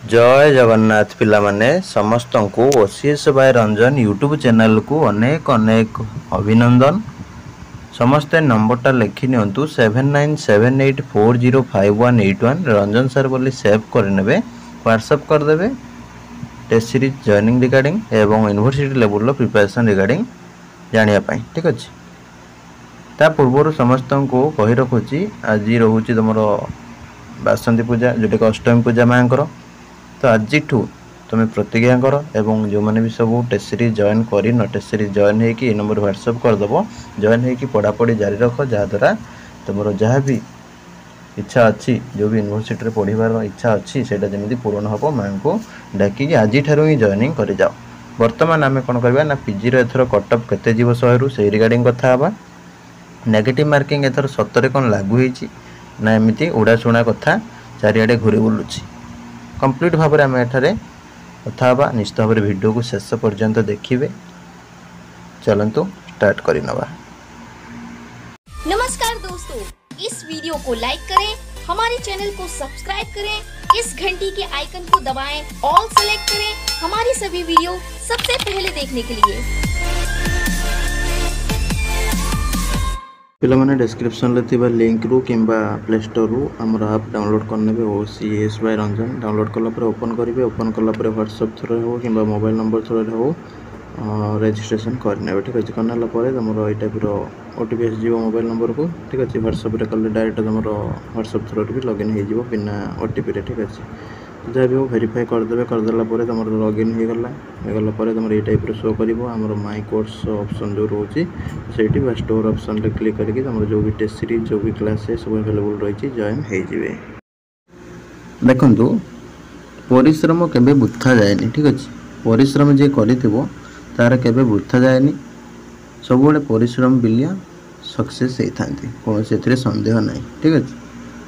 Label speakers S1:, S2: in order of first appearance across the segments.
S1: जय जगन्नाथ पिला माने समस्त को OCS by Ranjan YouTube channel को अनेक अनेक अभिनंदन। समस्ते नंबरटा लिखि नियंतु 7978405181 रंजन सर बोली सेव करने व्हाट्सएप करदे टेस्ट सीरीज जॉइनिंग रिगार्डिंग एवं यूनिवर्सिटी लेवल प्रिपरेशन रिगार्डिंग जानिया पाई। ठीक अच्छे ता पूर्व समस्त को कही रखुची आज रोचे तुम बासंती पूजा जोटा अष्टमी पूजा माँ तो आज तुम प्रतिज्ञा कर एवं जो मैंने भी सब टेस्ट सीरीज जॉइन कर टेस्ट सीरीज जॉइन होगी नंबर व्हाट्सएप करदेव जॉइन होगी पढ़ापढ़ी जारी रख जहाँद्वारा तुम जहाँ भी इच्छा अच्छी जो भी यूनिवर्सिटी पढ़ार इच्छा अच्छी से जमी पूरण हम माँ को डाकिकी आज ही जॉइनिंग कर जाओ। बर्तमान आम कौन करवा ना पीजी एथर कटअप केते जीव 100 से रिगार्डिंग कथा हवा। नेगेटिव मार्किंग एथर सतरे कौन लागू होती ना एमती उड़ाशुणा कथा चारिआडे घूरी बुलूची कंप्लीट भाव में आम एठारे कथा हवा। निश्चित भाव वीडियो को शेष पर्यंत देखिए। चलतु स्टार्ट कर नवा।
S2: नमस्कार दोस्तों, इस वीडियो को लाइक करें, हमारे चैनल को सब्सक्राइब करें, इस घंटी के आइकन को दबाएं, ऑल सेलेक्ट करें हमारी सभी वीडियो सबसे पहले देखने के लिए।
S1: पिला माने डिस्क्रिप्शन ले थिबा लिंक रू किंबा प्ले स्टोर रू हमर ऐप डाउनलोड करनेबे ओसीएस बाय रंजन डाउनलोड कला पर ओपन करिवे। ओपन कला पर व्हाट्सएप थ्रू हो किंबा मोबाइल नंबर थ्रू हो रजिस्ट्रेशन करनेबे। ठीक अछि करनाला पर हमर ए टाइप रो ओटीपी आसी जीवो मोबाइल नंबर को। ठीक अछि व्हाट्सएप रे कले डायरेक्ट हमर व्हाट्सएप थ्रू भी लॉगिन हो जीवो बिना ओटीपी रे। ठीक अछि जहाँ भी हो वेरीफाई करदेवे करदेला तुम लॉगिन हो गला तुम ये टाइप शो कर माई कोर्स ऑप्शन जो रोचे से बस स्टोर ऑप्शन रे क्लिक करके तुम जो भी टेस्ट सीरीज जो भी क्लास है सब अवेलेबल रही जॉइन हो। देखु परिश्रम केबे वृथा जाए। ठीक अच्छे परिश्रम जे करिथिबो तार केबे वृथा जाए सब परिश्रम बिलिया सक्सेस होता कौन से संदेह ना। ठीक अच्छे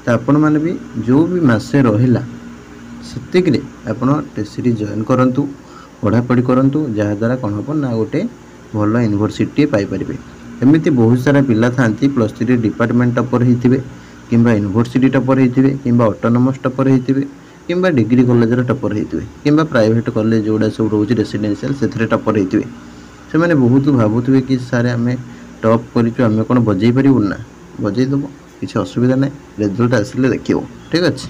S1: तो आपण मैंने भी जो भी मसे रहा सेतिक आप टेस्ट सीरीज जॉइन करूँ पढ़ापढ़ी करूँ जहाँद्वारा कौन हम ना गोटे भल यूनिवर्सिटी पाइपर। एमती बहुत सारा पिला था प्लस 3 डिपार्टमेंट टपर होते कि यूनिवर्सिटी टपर होते कि ऑटोनोमस टपर होते कि डिग्री कॉलेज टपर होते कि प्राइवेट कॉलेज जोड़ा सब रोचे रेसिडेंशियल से टपर होते से मैंने बहुत भावुवे कि सारे आम टॉप करें कौन बजे पारूँ ना बजेदेव किसी असुविधा ना रिजल्ट आसिले देखो। ठीक अच्छे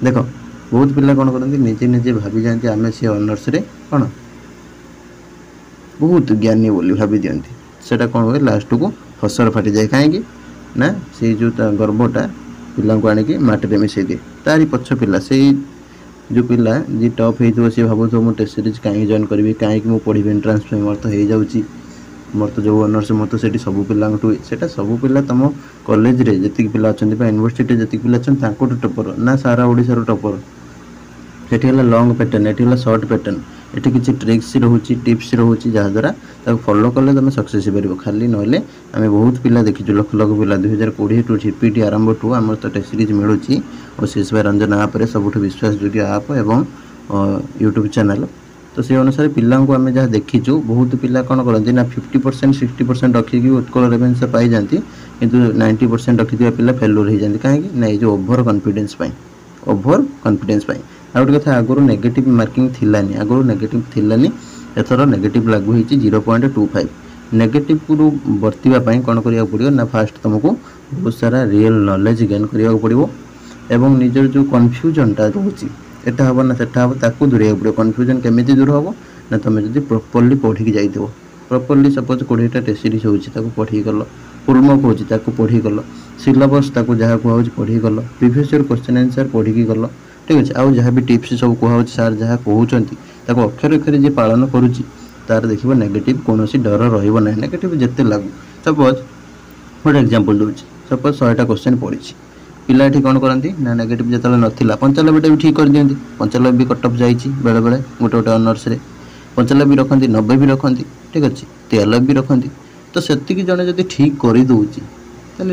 S1: देख बहुत पिला कौन करते निजे निजे भावी जाती आम सी ऑनर्स रे कौन बहुत ज्ञानी बोली भावी दिखती से कौन हुए लास्ट को फसल फाटी जाए कहीं ना से जो गर्भटा पिला को आणिकी माटी मिसई दिए तारी पछ पिला से जो पिला जी टॉप हो सी भाव मो टेस्ट सीरीज कहीं जॉइन करी कहीं मुझे पढ़ी एंट्रांस मोर तो हो जाऊँगी मोर तो जो ऑनर्स मोर तो से सब पिला सब पिला तुम कॉलेज रे जी पिला अच्छा यूनिवर्सिटी जी पिला अच्छा टपर ना सारा ओडिशा टपर सेठी लंग पैटर्न ये सर्ट पैटर्न ये किसी ट्रिक्स रोचे टिप्स रोचे जहाँद्वारा फॉलो कले तुम सक्सेस हो खाली ना आम बहुत पिला देखी लक्ष लक्ष पिला 2020 टू जीपीटी आरंभ टू आम तो टेस्ट सीरीज मिलूँ ओसीएस बाय रंजन आप सबुठ विश्वासयोग्य आप एवं यूट्यूब चैनल तो से अनुसार पिला को आम जहाँ देखीचु बहुत पिला कौन करती ना 50% 60% रखिकी उत्कल रेभेन्सा पाई जाती किंतु 90% रखी पिला फेल्यूर हो जाती कहीं ना ये ओभर कॉन्फिडेंस आ गोटे कथा आगुरी नेगेटिव मार्किंग थिलानी आगुरी नेगेटिव थिलानी एथर नेगेटिव लागू होती 0.25 नेगेटिव को बर्तवाई कौन करा पड़ो ना फास्ट तुमको बहुत सारा रियल नॉलेज गेन करा पड़ो एवं निजर जो कन्फ्यूजनटा रोचे एटा हम ना सेटा हम ताकू दूर पड़ो कन्फ्यूजन केमी दूर हम ना तुम जो प्रॉपर्ली पढ़ी जाइए प्रॉपर्ली सपोज 20टा टेस्ट सीरीज होती पढ़ी गल पूर्णक होती पढ़ी गल सिलेबस जहाँ कहूँ पढ़ी गल प्रीवियस ईयर क्वेश्चन आंसर पढ़ी गल। ठीक अच्छे आउ जहाँ भी टिप्स सब कहूँ सार जहाँ कहते अक्षर अक्षर जी पालन करुच्ची तार देख नेगेटिव कौन डर रहा नेगेटिव जिते लागू सपोज गोटे एग्जांपल दूसरी सपोज 100टा क्वेश्चन पढ़ी पिला ये कौन करती ना नेगेटिव जो नाला 95टा भी ठीक कर दिखती 95 भी कटअप जाइए बेले बेले गोटे गोटे ऑनर्स रे 95 भी रखती 90 भी रखती। ठीक अच्छे 93 भी रखती तो से जड़े जब ठीक कर दूसरी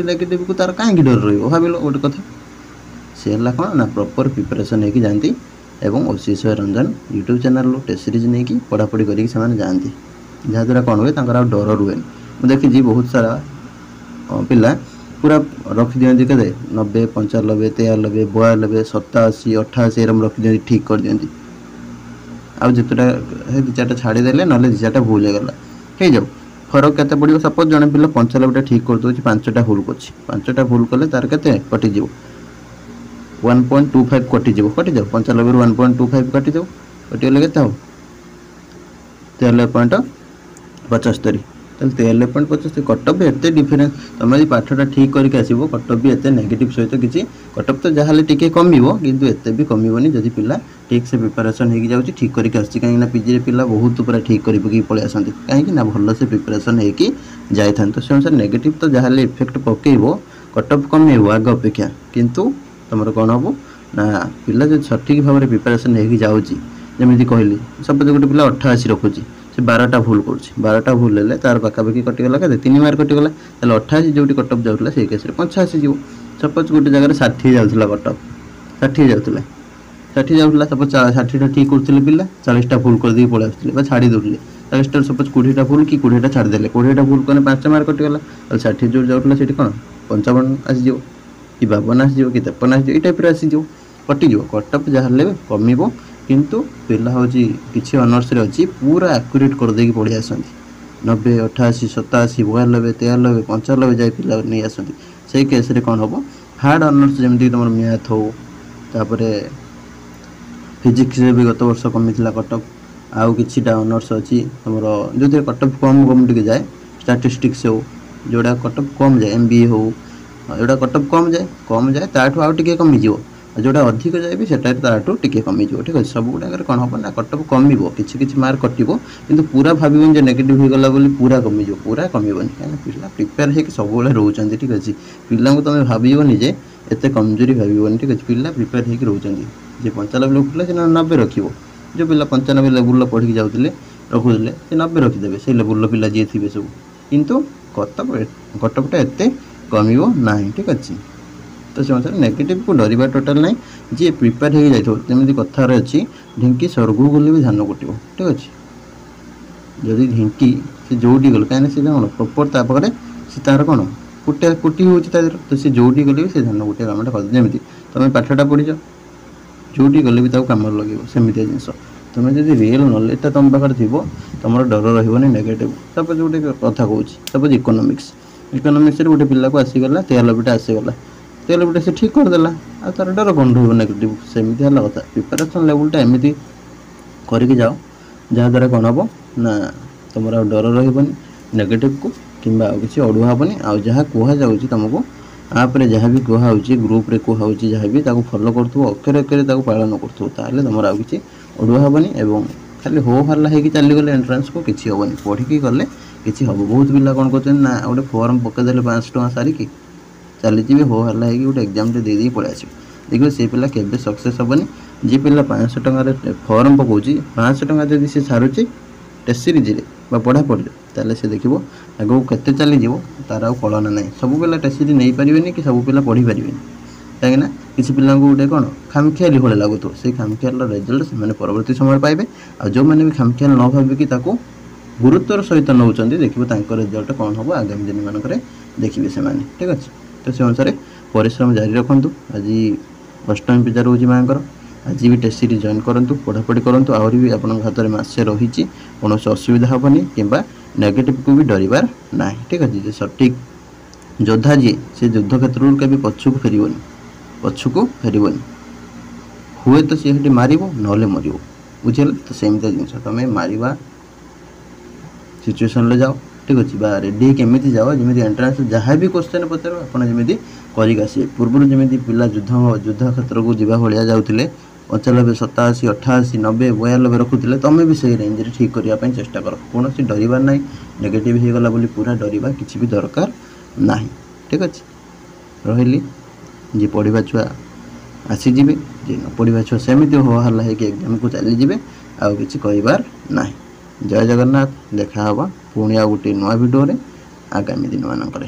S1: नेगेटिव को तार कहीं डर रहा गोटे कथा सी है कौन ना प्रॉपर प्रिपरेशन होगी जाती एवं OCS by Ranjan YouTube channel test series नहीं कि पढ़ापढ़ी करके जहाँद्वारा कौन हुए डर रुए मुझे देखी बहुत सारा पिला
S3: पूरा रखी दियंती के 90 95 93 92 87 88 एरम रखी दियंती ठीक कर दियंती आ जितटा दी चारटा छाड़ीदेले ना दी चारटा भूल हो गला हो जाऊ फरक केते पड़ो सपोज जड़े पिला 95टा ठीक कर दूँ 5टा भूल कर 5टा भूल कले तार केते कटिज 1.25 कटिज कटि जाऊ 95 ରୁ 1.25 कटि जाऊ कटिगले केते हो 93.75 93.75 कटअप भी एते डिफरेंस तुम यदि पाठटा ठीक करके आसो कटअप भी एते नेगेटिव सहित किसी कटअप तो जहाँ टिके कमिवो किंतु एते भी कमिवनी जदि पिला ठीक से प्रिपरेशन हो जाऊँ ठीक करके आसी कहीं पीजी पिला बहुत पूरा ठीक कर पलि आसती कहीं भल से प्रिपरेशन होगी जाए तो से अनुसार नेगेटिव तो जहाँ इफेक्ट पकेब कटअप कमेब आग अपेक्षा किंतु तुम कौन हम ना पिला जो सठिक भाव में प्रिपरेशन होगी जाऊँगी जमी कहली सपोज गोटे पिला 88 रखुची से 12टा भूल कर 12टा भूल है तार पाखापाखि कटिगला के 3 मार्क कटिगला 88 जो कटअप जाऊला से केस 85 जीव सपोज गोटे जगह 60 जाऊला कटअप 60 जाऊला 60 जाऊला सपोज 60टा ठीक करते पिला 40टा भूल कर दी पलि आसते छाड़ी दूसरे 40टा सपोज 20टा भूल कि 20टा छाड़देले 20टा भूल कले 5 मार्क कटिगला 60 जो जाऊला से कौन 55 आसीज कि 52 आसीज कि 53 आसीज ये टाइप आसीज कटिज कटअप जहाँ कमिब किंतु पिला हूँ किसी अनर्स अच्छी पूरा आक्यूरेट कर देकी पढ़ी आसती 90 88 87 92 93 95 जाए पिला नहीं आसती से केस रे कौन हम हार्ड अनर्स जमी तुम मैथ हो तापर फिजिक्स भी गत वर्ष कमी कटअप आउ किछिटा अनर्स अच्छी तुम जो कटअप कम कम टे जाए स्टैटिस्टिक्स हो जोड़ा कटअप कम जाए MBA हो जोड़ा कटअप कम जाए ताठू आउ टिके कमिज जोटा अधिक जाए भी सेटा ताठू टिके कमिज ठीक है सब गुड़ाक कौन हम ना कटअप कमिब किसी मार्क कटिब किंतु पूरा भावन जो नेगेटिव होगला बोली पूरा कमिज पूरा कमिबनी कहीं पिला प्रिपेयर हो सब रोचंती ठीक अच्छे पिला तुम भावनी जे एत कमजोरी भावनी ठीक अच्छे पिला प्रिपेयर हो रोचंती जे 95 रखुले से 90 रखिब जो पिला 95 लेवल पढ़ी जाऊे रखुले से 90 रखिदेवे से लेवल पिला जी थे सब किंतु कटअपटा एत कमिब ना ठीक अच्छे तो से अनुसार नेगेटिव को डरवा टोटाल ना जी प्रिपेयर हो जामती कथार अच्छी ढिंकी स्वर्ग गले भी ध्यान कटिव ठीक अच्छे जदि ढिंकी से जोटी गल कहीं से कौन प्रॉपर तापर से तार कौन कुटे कुटी हो तो से जोटी गले भी से ध्यान गोटे कमटा कर जमी तुम पाठटा पढ़ीच जोटी गले भी कम लगे सेमती जिनस तुम जब रियल नॉलेजटा तुम पाखे थी तुम डर रही नेगेटिव सपोज गोटे कथा कौन सपोज इकोनॉमिक्स गोटे पिला को आसीगला 93टा आसीगला 93टा से ठीक करदेला आ तार डर कौन रही नेगेटिव सेमती है कथा प्रिपेरेसन लेवलटा एमती करके जाओ जहाँद्वारा कौन हम ना तुम डर रही नेगेटिव को किंबा किसी अड़ुआ हेनी आ जहाँ कहुँ तुमको आपरे जहाँ भी कहुँ ग्रुप कहुँ जहाँ भी फॉलो करूँ अक्षरे अक्षरे पालन करूँ ताहले तुम आ कि अड़ुआ हेनी और खाली हो हल्ला हो चलीगले एंट्रांस को किसी हेनी पढ़ी गले किसी हम बहुत पिला कौन कर ना गोटे फॉर्म पकईदे 500 टଙ୍କା सारिकी चलीजे हो हल्ला हो गोटे एग्जाम दे पलि आस देखिए से पिला केबे सक्सेस हेनी जी पिला 500 टଙ୍କା फॉर्म पकाउँ 500 टଙ୍କା जदि से सारुचे टेस्ट सीरीज पढ़ापढ़ी ताले से देखो आगे केते चलीज तार आ कलना ना सब पिला टेस्ट सीरीज नहीं पारे कि सब पिला पढ़ी पारे कहीं किसी पिला गोटे कौन खामखियाली भाई लगुथ से खामखियाल रिजल्ट से परवर्ती समय पाइबे आ जो मैंने भी खामखियाल न भाविकी गुरुत्वर सहित नौकरी देखिए रिजल्ट कौन हम आगामी दिन मानक देखिए से ठीक अच्छे तो से अनुसार परिश्रम जारी रखु आज अष्टमी पूजा रोज माँ आज भी टेस्ट सीरीज जॉइन करूँ पढ़ापढ़ी करूँ आहरी भी आप हाथ में मासे रही कौन असुविधा हेनी कि नेगेटिव को भी डरबार ना ठीक अच्छे सठिक योद्धा जी से युद्ध क्षेत्र के पछक फेरबनी हुए तो सी मार ना मर बुझे तो सेमती जिन तुम मार सिचुएसन जाओ ठीक अच्छे रेडी केमी जाओ जमी एंट्रांस जहाँ भी क्वेश्चन पचार आपड़ी करके पूर्व जमी पिला युद्ध क्षेत्र को जावा भाया जाते 95 87 88 90 92 रखुले तुम भी से रेंज ठीक करने चेष्टा कर कौन डरबार ना नेगेटिव होगला बोली पूरा डरवा किसी भी दरकार ना ठीक अच्छे रही जी पढ़ा छुआ आसीजे जी न पढ़ा छुआ सेमती हो हल्ला है कि एग्जाम को चलीजे आउ कि कहबार ना जय जगन्नाथ देखा पुणी आ गोटे नुआ भिडियो आगामी दिन मानक।